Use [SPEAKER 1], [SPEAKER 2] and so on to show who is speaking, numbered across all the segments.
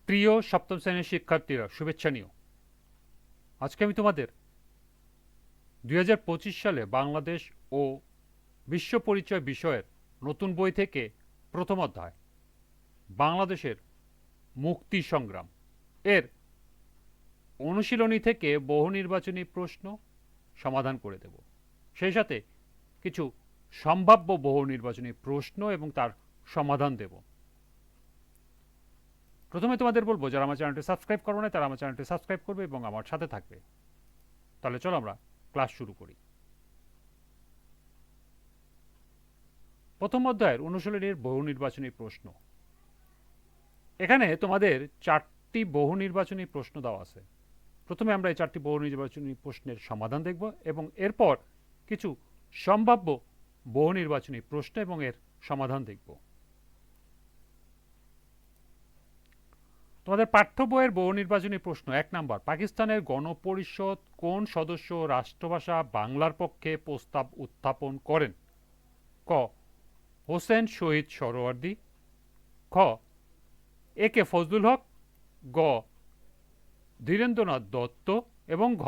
[SPEAKER 1] প্রিয় সপ্তম শ্রেণীর শিক্ষার্থীরা, শুভেচ্ছা নিও। আজকে আমি তোমাদের 2025 সালে বাংলাদেশ ও বিশ্ব পরিচয় বিষয়ের নতুন বই থেকে প্রথম অধ্যায় বাংলাদেশের মুক্তি সংগ্রাম এর অনুশীলনী থেকে বহু নির্বাচনী প্রশ্ন সমাধান করে দেব। সেই সাথে কিছু সম্ভাব্য বহু নির্বাচনী প্রশ্ন এবং তার সমাধান দেব। প্রথমে তোমাদের বলবো, যারা আমার চ্যানেলটি সাবস্ক্রাইব করবে না তারা আমার চ্যানেলটি সাবস্ক্রাইব করবে এবং আমার সাথে থাকবে। তাহলে চলো আমরা ক্লাস শুরু করি। প্রথম অধ্যায়ের অনুশীলনীর বহু নির্বাচনী প্রশ্ন। এখানে তোমাদের 4টি বহু নির্বাচনী প্রশ্ন দেওয়া আছে। প্রথমে আমরা এই 4টি বহু নির্বাচনী প্রশ্নের সমাধান দেখব এবং এরপর কিছু সম্ভাব্য বহু নির্বাচনী প্রশ্ন এবং এর সমাধান দেখব। তোমাদের পাঠ্য বইয়ের বহু নির্বাচনী প্রশ্ন 1 নাম্বার, পাকিস্তানের গণপরিষদ কোন সদস্য রাষ্ট্রভাষা বাংলার পক্ষে প্রস্তাব উত্থাপন করেন? ক হোসেন শহীদ সোহরাওয়ার্দী, খ এ কে ফজলুল হক, গ ধীরেন্দ্রনাথ দত্ত এবং ঘ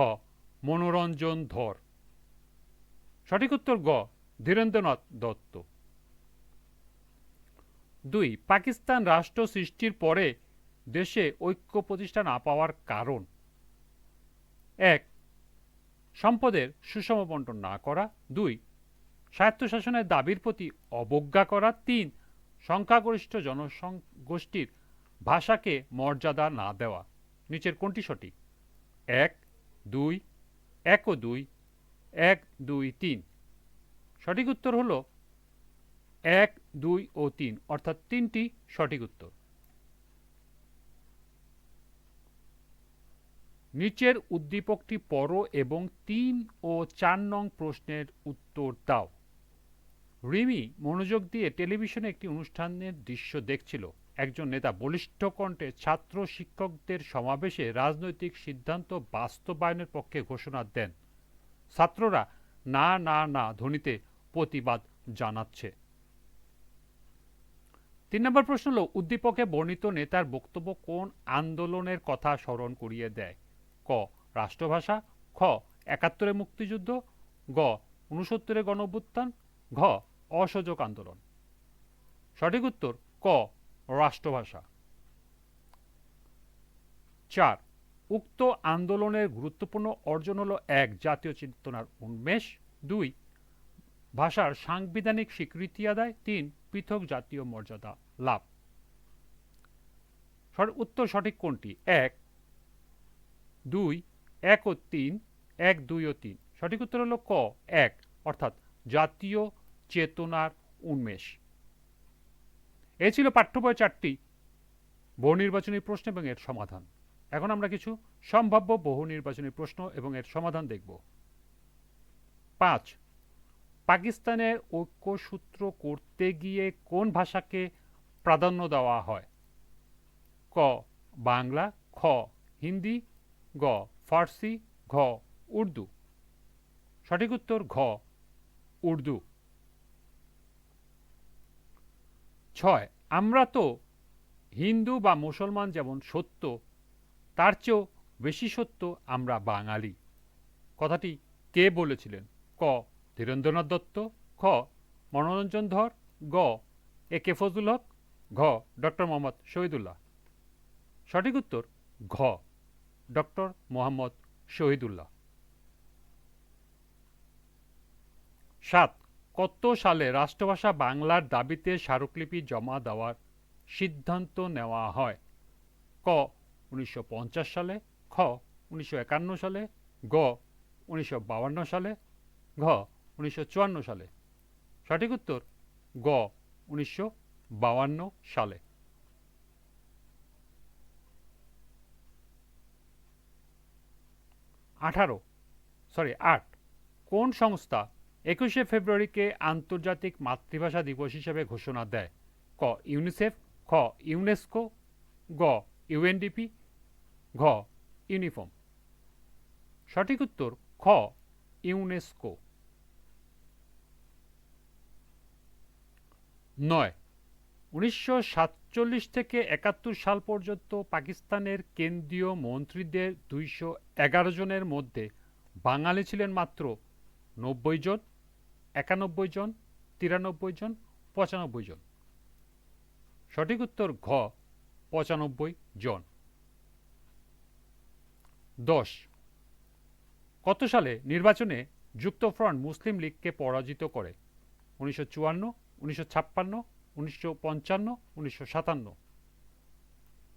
[SPEAKER 1] মনোরঞ্জন ধর। সঠিক উত্তর গ ধীরেন্দ্রনাথ দত্ত। 2 পাকিস্তান রাষ্ট্র সৃষ্টির পরে দেশে ঐক্য প্রতিষ্ঠা না পাওয়ার কারণ? 1 সম্পদের সুষম বণ্টন না করা, 2 স্বায়ত্তশাসনের দাবির প্রতি অবজ্ঞা করা, 3 সংখ্যাগরিষ্ঠ জনগোষ্ঠীর ভাষাকে মর্যাদা না দেওয়া। নিচের কোনটি সঠিক? 1, 2, 1 ও 2, 1, 2, 3। সঠিক উত্তর হলো 1, 2 ও 3, অর্থাৎ 3টি সঠিক উত্তর। নিচের উদ্দীপকটি পড়ো এবং 3 ও 4 নং প্রশ্নের উত্তর দাও। রিমি মনোযোগ দিয়ে টেলিভিশনে একটি অনুষ্ঠানের দৃশ্য দেখছিল। একজন নেতা বলিষ্ঠ কণ্ঠে ছাত্র শিক্ষকদের সমাবেশে রাজনৈতিক সিদ্ধান্ত বাস্তবায়নের পক্ষে ঘোষণা দেন। ছাত্ররা না না না ধ্বনিতে প্রতিবাদ জানাচ্ছে। 3 নম্বর প্রশ্ন হল, উদ্দীপকে বর্ণিত নেতার বক্তব্য কোন আন্দোলনের কথা স্মরণ করিয়ে দেয়? ক রাষ্ট্রভাষা, খ 71-এ মুক্তিযুদ্ধ, গ 69-এ গণঅভ্যুত্থান, ঘ অসহযোগ আন্দোলন। সঠিক উত্তর ক রাষ্ট্রভাষা। 4 উক্ত আন্দোলনের গুরুত্বপূর্ণ অর্জন হল 1 জাতীয় চেতনার উন্মেষ, 2 ভাষার সাংবিধানিক স্বীকৃতি আদায়, 3 পৃথক জাতীয় মর্যাদা লাভ। উত্তর সঠিক কোনটি? 1, 2, 1 ও 3, 1, 2 ও 3। সঠিক উত্তর হলো ক 1, অর্থাৎ জাতীয় চেতনার উন্মেষ। এই ছিল পাঠ্য বইয়ের 4টি বহু নির্বাচনী প্রশ্ন এবং এর সমাধান। এখন আমরা কিছু সম্ভাব্য বহু নির্বাচনী প্রশ্ন এবং এর সমাধান দেখব। 5 পাকিস্তানের ঐক্যসূত্র করতে গিয়ে কোন ভাষাকে প্রাধান্য দেওয়া হয়? ক বাংলা, খ হিন্দি, গ ফার্সি, ঘ উর্দু। সঠিক উত্তর ঘ উর্দু। 6 আমরা তো হিন্দু বা মুসলমান যেমন সত্য, তার চেয়েও বেশি সত্য আমরা বাঙালি। কথাটি কে বলেছিলেন? ক ধীরেন্দ্রনাথ দত্ত, খ মনোরঞ্জন ধর, গ এ কে ফজলুল হক, ঘ ডক্টর মোহাম্মদ শহীদুল্লাহ। সঠিক উত্তর ঘ ডক্টর মোহাম্মদ শহীদুল্লাহ। 7 কত সালে রাষ্ট্রভাষা বাংলার দাবিতে স্মারকলিপি জমা দেওয়ার সিদ্ধান্ত নেওয়া হয়? ক 1950 সালে, খ 1951 সালে, গ 1952 সালে, ঘ 1954 সালে। সঠিক উত্তর গ 1952 সালে। 8 কোন সংস্থা 21শে ফেব্রুয়ারিকে আন্তর্জাতিক মাতৃভাষা দিবস হিসেবে ঘোষণা দেয়? ক ইউনিসেফ, খ ইউনেস্কো, গ ইউএনডিপি, ঘ ইউনিফর্ম। সঠিক উত্তর খ ইউনেস্কো। 9 1947 থেকে 71 সাল পর্যন্ত পাকিস্তানের কেন্দ্রীয় মন্ত্রীদের 211 জনের মধ্যে বাঙালি ছিলেন মাত্র 90 জন, 91 জন, 93 জন, 95 জন। সঠিক উত্তর ঘ 95 জন। 10 কত সালে নির্বাচনে যুক্তফ্রন্ট মুসলিম লীগকে পরাজিত করে? 1954, 1956, 1955, 1957।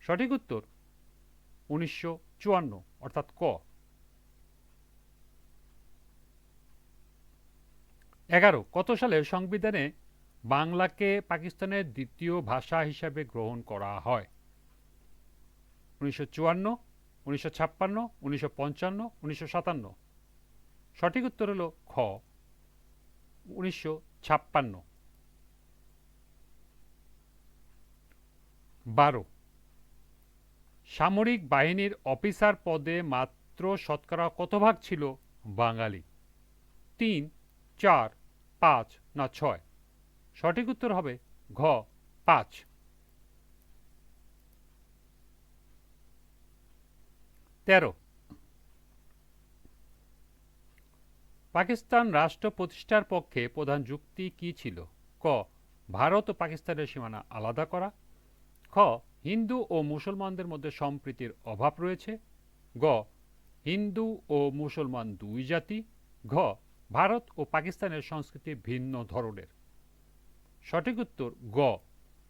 [SPEAKER 1] সঠিক উত্তর 1954 অর্থাৎ ক। 11 কত সালে সংবিধানে বাংলাকে পাকিস্তানের দ্বিতীয় ভাষা হিসাবে গ্রহণ করা হয়? 1954, 1956, 1955, 1957। সঠিক উত্তর হলো খ 1956। 12 সামরিক বাহিনীর অফিসার পদে মাত্র শতকরা কত ভাগ ছিল বাঙালি? 3, 4, 5 না 6? সঠিক উত্তর হবে ঘ 5। 13 পাকিস্তান রাষ্ট্র প্রতিষ্ঠার পক্ষে প্রধান যুক্তি কি ছিল? ক ভারত ও পাকিস্তানের সীমানা আলাদা করা, খ হিন্দু ও মুসলমানদের মধ্যে সম্প্রীতির অভাব রয়েছে, গ হিন্দু ও মুসলমান দুই জাতি, ঘ ভারত ও পাকিস্তানের সংস্কৃতি ভিন্ন ধরনের। সঠিক উত্তর গ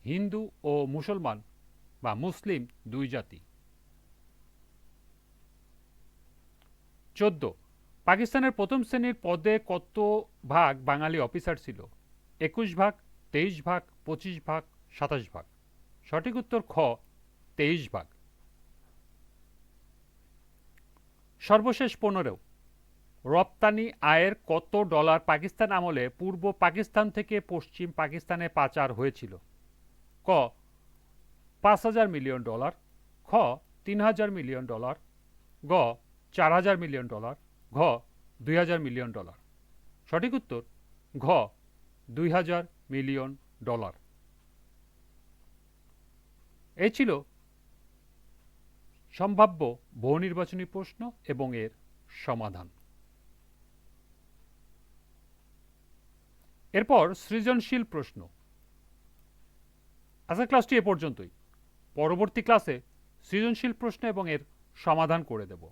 [SPEAKER 1] হিন্দু ও মুসলমান বা মুসলিম দুই জাতি। 14 পাকিস্তানের প্রথম শ্রেণীর পদে কত ভাগ বাঙালি অফিসার ছিল? 21 ভাগ, 23 ভাগ, 25 ভাগ, 27 ভাগ। সঠিক উত্তর খ 23 ভাগ। সর্বশেষ 15 রপ্তানি আয়ের কত ডলার পাকিস্তান আমলে পূর্ব পাকিস্তান থেকে পশ্চিম পাকিস্তানে পাচার হয়েছিল? ক 5,000 মিলিয়ন ডলার, খ 3,000 মিলিয়ন ডলার, গ 4,000 মিলিয়ন ডলার, ঘ 2,000 মিলিয়ন ডলার। সঠিক উত্তর ঘ 2,000 মিলিয়ন ডলার। এই ছিল সম্ভাব্য বহু নির্বাচনী প্রশ্ন এবং এর সমাধান। এরপর সৃজনশীল প্রশ্ন। আজকের ক্লাসটি এ পর্যন্তই। পরবর্তী ক্লাসে সৃজনশীল প্রশ্ন এবং এর সমাধান করে দেব।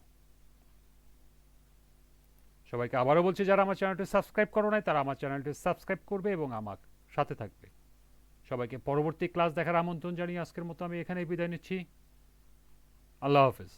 [SPEAKER 1] সবাইকে আবারও বলছি, যারা আমার চ্যানেলটি সাবস্ক্রাইব করো নাই তারা আমার চ্যানেলটি সাবস্ক্রাইব করবে এবং আমার সাথে থাকবে। সবাইকে পরবর্তী ক্লাস দেখার আমন্ত্রণ জানিয়ে আজকের মতো আমি এখানেই বিদায় নিচ্ছি। আল্লাহ হাফেজ।